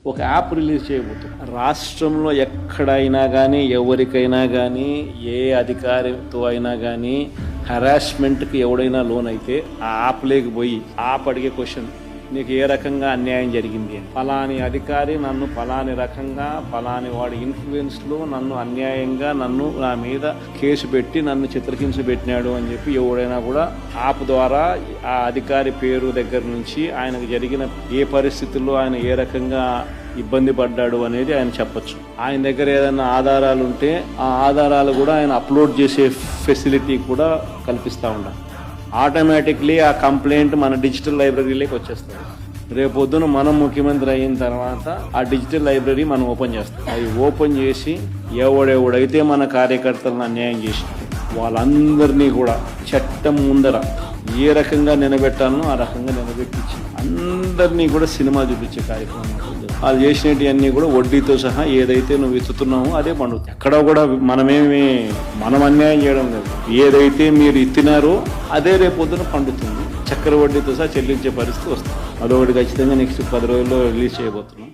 ఒక app release చేయబోతున్నాం. రాష్ట్రంలో ఎక్కడైనా కానీ ఎవరికైనా కానీ ఏ అధికారితో అయినా కానీ హరాస్మెంట్కి ఎవడైనా లోన్ అయితే ఆ యాప్ లేకపోయి యాప్ అడిగే క్వశ్చన్, నీకు ఏ రకంగా అన్యాయం జరిగింది అని, ఫలాని అధికారి నన్ను ఫలాని రకంగా ఫలాని వాడి ఇన్ఫ్లుయెన్స్లో నన్ను అన్యాయంగా నా మీద కేసు పెట్టి నన్ను చిత్రహింస పెట్టినాడు అని చెప్పి ఎవడైనా కూడా యాప్ ద్వారా ఆ అధికారి పేరు దగ్గర నుంచి ఆయనకు జరిగిన ఏ పరిస్థితుల్లో ఆయన ఏ రకంగా ఇబ్బంది పడ్డాడు అనేది ఆయన చెప్పచ్చు. ఆయన దగ్గర ఏదైనా ఆధారాలు ఉంటే ఆ ఆధారాలు కూడా ఆయన అప్లోడ్ చేసే ఫెసిలిటీ కూడా కల్పిస్తూ ఉండాలి. ఆటోమేటిక్లీ ఆ కంప్లైంట్ మన డిజిటల్ లైబ్రరీలోకి వచ్చేస్తుంది. రేపొద్దున మనం ముఖ్యమంత్రి అయిన తర్వాత ఆ డిజిటల్ లైబ్రరీ మనం ఓపెన్ చేస్తాం. అది ఓపెన్ చేసి ఎవడెవడైతే మన కార్యకర్తలను అన్యాయం చేసి వాళ్ళందరినీ కూడా చట్టం ముందర ఏ రకంగా నిలబెట్టాలనో ఆ రకంగా నిలబెట్టించి అందరినీ కూడా సినిమా చూపించే కార్యక్రమం. వాళ్ళు చేసినవన్నీ కూడా వడ్డీతో సహా ఏదైతే నువ్వు ఎత్తుతున్నావో అదే పండుతుంది. ఎక్కడ కూడా మనం అన్యాయం చేయడం లేదు. ఏదైతే మీరు ఎత్తినారో అదే రేపొద్దున పండుతుంది. చక్కెర వడ్డీతో సహా చెల్లించే పరిస్థితి వస్తుంది. అదొకటి ఖచ్చితంగా నెక్స్ట్ 10 రోజుల్లో రిలీజ్ చేయబోతున్నాం.